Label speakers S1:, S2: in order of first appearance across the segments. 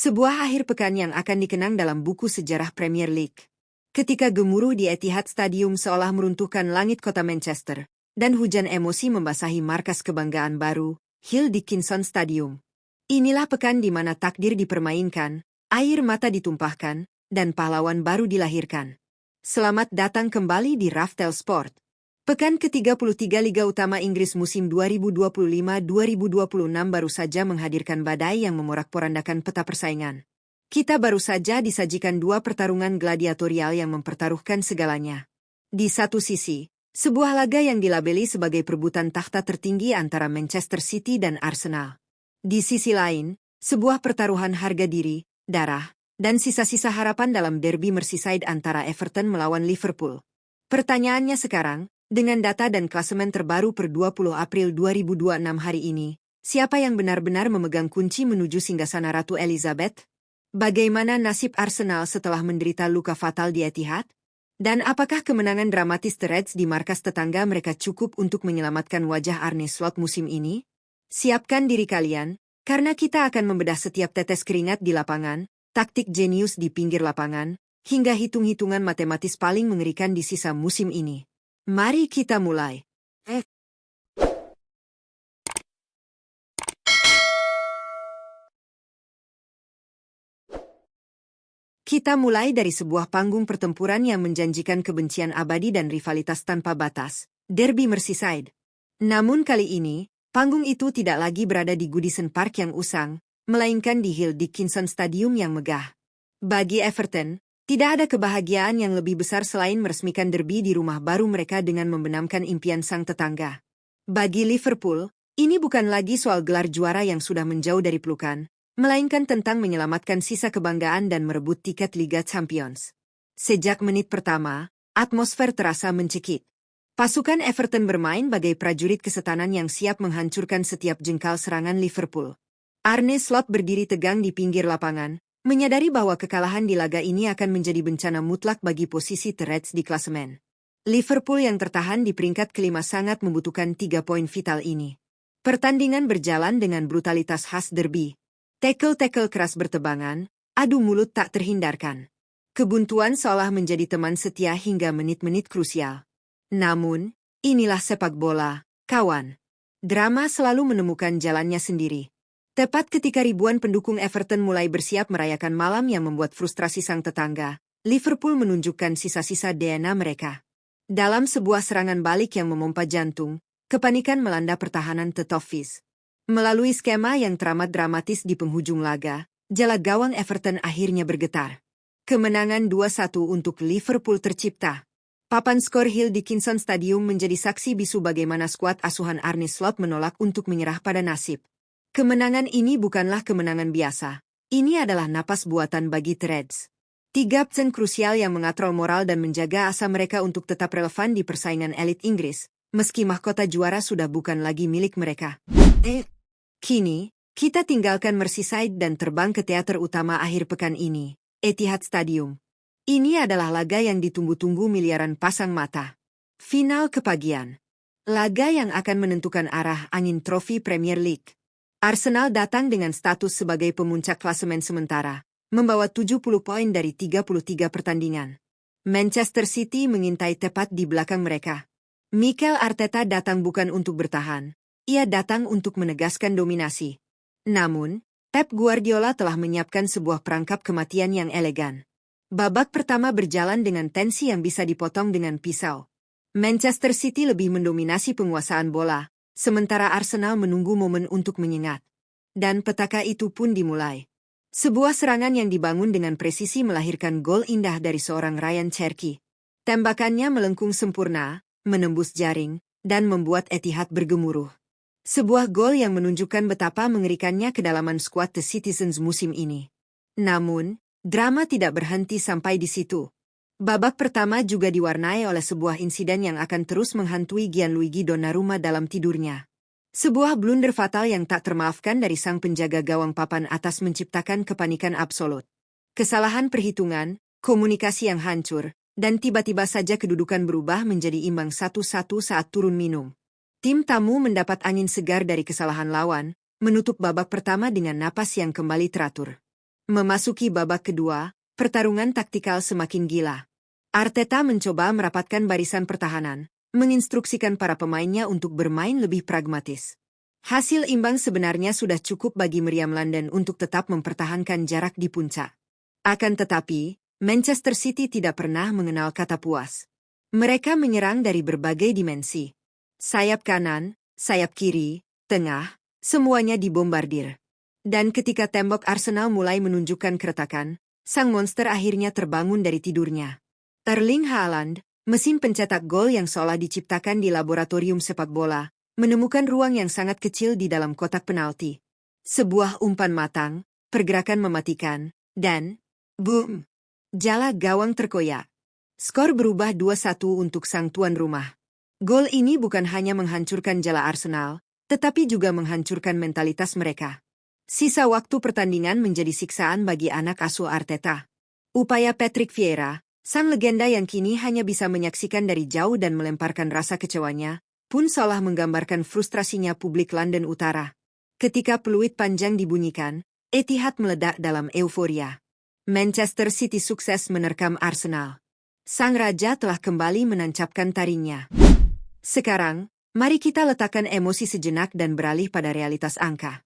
S1: Sebuah akhir pekan yang akan dikenang dalam buku sejarah Premier League. Ketika gemuruh di Etihad Stadium seolah meruntuhkan langit kota Manchester, dan hujan emosi membasahi markas kebanggaan baru, Hill Dickinson Stadium. Inilah pekan di mana takdir dipermainkan, air mata ditumpahkan, dan pahlawan baru dilahirkan. Selamat datang kembali di Raftel Sport. Pekan ke-33 Liga Utama Inggris musim 2025-2026 baru saja menghadirkan badai yang memorak-porandakan peta persaingan. Kita baru saja disajikan dua pertarungan gladiatorial yang mempertaruhkan segalanya. Di satu sisi, sebuah laga yang dilabeli sebagai perebutan takhta tertinggi antara Manchester City dan Arsenal. Di sisi lain, sebuah pertaruhan harga diri, darah, dan sisa-sisa harapan dalam derby Merseyside antara Everton melawan Liverpool. Pertanyaannya sekarang, dengan data dan klasemen terbaru per 20 April 2026 hari ini, siapa yang benar-benar memegang kunci menuju singgasana Ratu Elizabeth? Bagaimana nasib Arsenal setelah menderita luka fatal di Etihad? Dan apakah kemenangan dramatis The Reds di markas tetangga mereka cukup untuk menyelamatkan wajah Arne Slot musim ini? Siapkan diri kalian, karena kita akan membedah setiap tetes keringat di lapangan, taktik jenius di pinggir lapangan, hingga hitung-hitungan matematis paling mengerikan di sisa musim ini. Mari kita mulai. Kita mulai dari sebuah panggung pertempuran yang menjanjikan kebencian abadi dan rivalitas tanpa batas, Derby Merseyside. Namun kali ini, panggung itu tidak lagi berada di Goodison Park yang usang, melainkan di Hill Dickinson Stadium yang megah. Bagi Everton, tidak ada kebahagiaan yang lebih besar selain meresmikan derby di rumah baru mereka dengan membenamkan impian sang tetangga. Bagi Liverpool, ini bukan lagi soal gelar juara yang sudah menjauh dari pelukan, melainkan tentang menyelamatkan sisa kebanggaan dan merebut tiket Liga Champions. Sejak menit pertama, atmosfer terasa mencekik. Pasukan Everton bermain bagai prajurit kesetanan yang siap menghancurkan setiap jengkal serangan Liverpool. Arne Slot berdiri tegang di pinggir lapangan, menyadari bahwa kekalahan di laga ini akan menjadi bencana mutlak bagi posisi The Reds di klasemen. Liverpool yang tertahan di peringkat kelima sangat membutuhkan 3 poin vital ini. Pertandingan berjalan dengan brutalitas khas derby. Tackle-tackle keras bertebangan, adu mulut tak terhindarkan. Kebuntuan seolah menjadi teman setia hingga menit-menit krusial. Namun, inilah sepak bola, kawan. Drama selalu menemukan jalannya sendiri. Tepat ketika ribuan pendukung Everton mulai bersiap merayakan malam yang membuat frustrasi sang tetangga, Liverpool menunjukkan sisa-sisa DNA mereka. Dalam sebuah serangan balik yang memompa jantung, kepanikan melanda pertahanan The Toffees. Melalui skema yang teramat dramatis di penghujung laga, jala gawang Everton akhirnya bergetar. Kemenangan 2-1 untuk Liverpool tercipta. Papan skor Hill Dickinson Stadium menjadi saksi bisu bagaimana skuad asuhan Arne Slot menolak untuk menyerah pada nasib. Kemenangan ini bukanlah kemenangan biasa. Ini adalah napas buatan bagi The Reds. 3 absen krusial yang mengatrol moral dan menjaga asa mereka untuk tetap relevan di persaingan elit Inggris, meski mahkota juara sudah bukan lagi milik mereka. Kini, kita tinggalkan Merseyside dan terbang ke teater utama akhir pekan ini, Etihad Stadium. Ini adalah laga yang ditunggu-tunggu miliaran pasang mata. Final kepagian. Laga yang akan menentukan arah angin trofi Premier League. Arsenal datang dengan status sebagai pemuncak klasemen sementara, membawa 70 poin dari 33 pertandingan. Manchester City mengintai tepat di belakang mereka. Mikel Arteta datang bukan untuk bertahan, ia datang untuk menegaskan dominasi. Namun, Pep Guardiola telah menyiapkan sebuah perangkap kematian yang elegan. Babak pertama berjalan dengan tensi yang bisa dipotong dengan pisau. Manchester City lebih mendominasi penguasaan bola, sementara Arsenal menunggu momen untuk menyengat. Dan petaka itu pun dimulai. Sebuah serangan yang dibangun dengan presisi melahirkan gol indah dari seorang Ryan Cherki. Tembakannya melengkung sempurna, menembus jaring, dan membuat Etihad bergemuruh. Sebuah gol yang menunjukkan betapa mengerikannya kedalaman skuad The Citizens musim ini. Namun, drama tidak berhenti sampai di situ. Babak pertama juga diwarnai oleh sebuah insiden yang akan terus menghantui Gianluigi Donnarumma dalam tidurnya. Sebuah blunder fatal yang tak termaafkan dari sang penjaga gawang papan atas menciptakan kepanikan absolut. Kesalahan perhitungan, komunikasi yang hancur, dan tiba-tiba saja kedudukan berubah menjadi imbang 1-1 saat turun minum. Tim tamu mendapat angin segar dari kesalahan lawan, menutup babak pertama dengan napas yang kembali teratur. Memasuki babak kedua, pertarungan taktikal semakin gila. Arteta mencoba merapatkan barisan pertahanan, menginstruksikan para pemainnya untuk bermain lebih pragmatis. Hasil imbang sebenarnya sudah cukup bagi Meriam London untuk tetap mempertahankan jarak di puncak. Akan tetapi, Manchester City tidak pernah mengenal kata puas. Mereka menyerang dari berbagai dimensi. Sayap kanan, sayap kiri, tengah, semuanya dibombardir. Dan ketika tembok Arsenal mulai menunjukkan keretakan, sang monster akhirnya terbangun dari tidurnya. Erling Haaland, mesin pencetak gol yang seolah diciptakan di laboratorium sepak bola, menemukan ruang yang sangat kecil di dalam kotak penalti. Sebuah umpan matang, pergerakan mematikan, dan boom! Jala gawang terkoyak. Skor berubah 2-1 untuk sang tuan rumah. Gol ini bukan hanya menghancurkan jala Arsenal, tetapi juga menghancurkan mentalitas mereka. Sisa waktu pertandingan menjadi siksaan bagi anak asuh Arteta. Upaya Patrick Vieira, sang legenda yang kini hanya bisa menyaksikan dari jauh dan melemparkan rasa kecewanya, pun seolah menggambarkan frustrasinya publik London Utara. Ketika peluit panjang dibunyikan, Etihad meledak dalam euforia. Manchester City sukses menerkam Arsenal. Sang raja telah kembali menancapkan taringnya. Sekarang, mari kita letakkan emosi sejenak dan beralih pada realitas angka.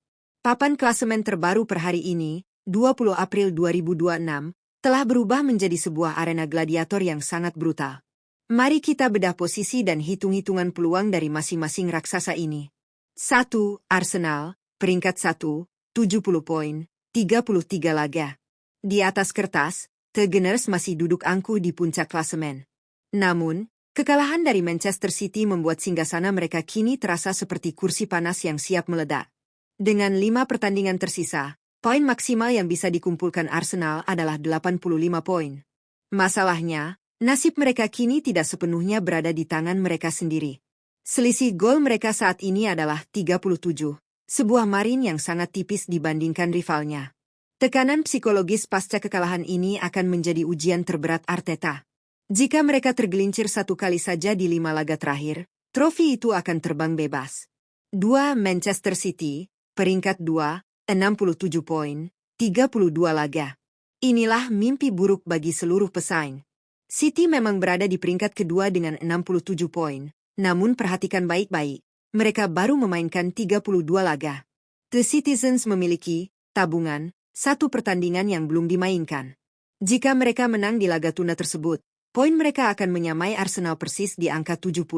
S1: Papan klasemen terbaru per hari ini, 20 April 2026, telah berubah menjadi sebuah arena gladiator yang sangat brutal. Mari kita bedah posisi dan hitung-hitungan peluang dari masing-masing raksasa ini. 1. Arsenal, peringkat 1, 70 poin, 33 laga. Di atas kertas, The Gunners masih duduk angkuh di puncak klasemen. Namun, kekalahan dari Manchester City membuat singgasana mereka kini terasa seperti kursi panas yang siap meledak. Dengan 5 pertandingan tersisa, poin maksimal yang bisa dikumpulkan Arsenal adalah 85 poin. Masalahnya, nasib mereka kini tidak sepenuhnya berada di tangan mereka sendiri. Selisih gol mereka saat ini adalah 37, sebuah margin yang sangat tipis dibandingkan rivalnya. Tekanan psikologis pasca kekalahan ini akan menjadi ujian terberat Arteta. Jika mereka tergelincir satu kali saja di 5 laga terakhir, trofi itu akan terbang bebas. 2. Manchester City, peringkat 2, 67 poin, 32 laga. Inilah mimpi buruk bagi seluruh pesaing. City memang berada di peringkat kedua dengan 67 poin, namun perhatikan baik-baik, mereka baru memainkan 32 laga. The Citizens memiliki tabungan 1 pertandingan yang belum dimainkan. Jika mereka menang di laga tunda tersebut, poin mereka akan menyamai Arsenal persis di angka 70.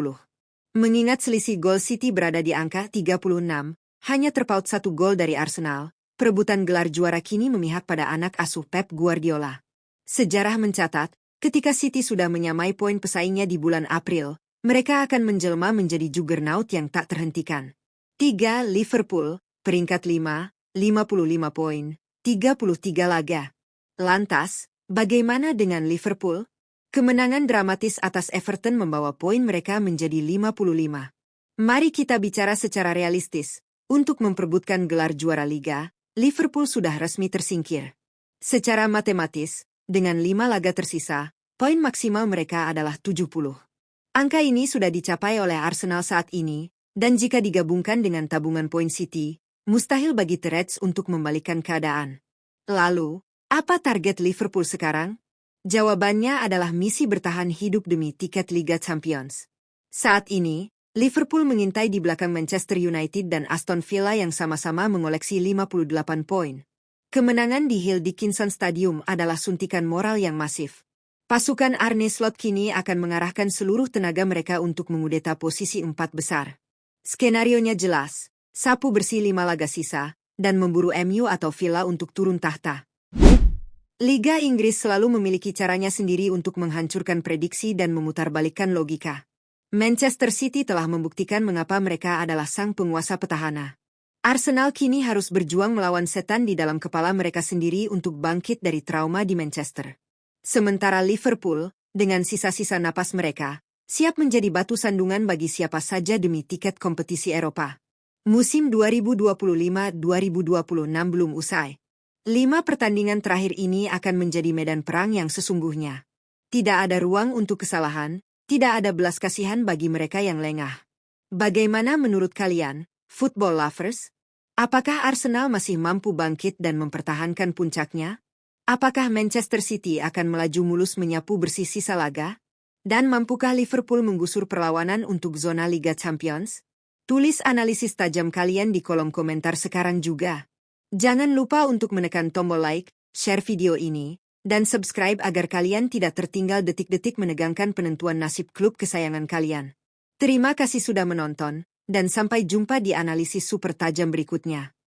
S1: Mengingat selisih gol City berada di angka 36, hanya terpaut 1 gol dari Arsenal, perebutan gelar juara kini memihak pada anak asuh Pep Guardiola. Sejarah mencatat, ketika City sudah menyamai poin pesaingnya di bulan April, mereka akan menjelma menjadi juggernaut yang tak terhentikan. 3. Liverpool, peringkat 5, 55 poin, 33 laga. Lantas, bagaimana dengan Liverpool? Kemenangan dramatis atas Everton membawa poin mereka menjadi 55. Mari kita bicara secara realistis. Untuk memperebutkan gelar juara Liga, Liverpool sudah resmi tersingkir. Secara matematis, dengan 5 laga tersisa, poin maksimal mereka adalah 70. Angka ini sudah dicapai oleh Arsenal saat ini, dan jika digabungkan dengan tabungan poin City, mustahil bagi The Reds untuk membalikkan keadaan. Lalu, apa target Liverpool sekarang? Jawabannya adalah misi bertahan hidup demi tiket Liga Champions. Saat ini, Liverpool mengintai di belakang Manchester United dan Aston Villa yang sama-sama mengoleksi 58 poin. Kemenangan di Hill Dickinson Stadium adalah suntikan moral yang masif. Pasukan Arne Slot kini akan mengarahkan seluruh tenaga mereka untuk mengudeta posisi 4 besar. Skenarionya jelas. Sapu bersih 5 laga sisa, dan memburu MU atau Villa untuk turun tahta. Liga Inggris selalu memiliki caranya sendiri untuk menghancurkan prediksi dan memutarbalikkan logika. Manchester City telah membuktikan mengapa mereka adalah sang penguasa petahana. Arsenal kini harus berjuang melawan setan di dalam kepala mereka sendiri untuk bangkit dari trauma di Manchester. Sementara Liverpool, dengan sisa-sisa napas mereka, siap menjadi batu sandungan bagi siapa saja demi tiket kompetisi Eropa. Musim 2025-2026 belum usai. 5 pertandingan terakhir ini akan menjadi medan perang yang sesungguhnya. Tidak ada ruang untuk kesalahan, tidak ada belas kasihan bagi mereka yang lengah. Bagaimana menurut kalian, football lovers? Apakah Arsenal masih mampu bangkit dan mempertahankan puncaknya? Apakah Manchester City akan melaju mulus menyapu bersih sisa laga? Dan mampukah Liverpool menggusur perlawanan untuk zona Liga Champions? Tulis analisis tajam kalian di kolom komentar sekarang juga. Jangan lupa untuk menekan tombol like, share video ini, dan subscribe agar kalian tidak tertinggal detik-detik menegangkan penentuan nasib klub kesayangan kalian. Terima kasih sudah menonton, dan sampai jumpa di analisis super tajam berikutnya.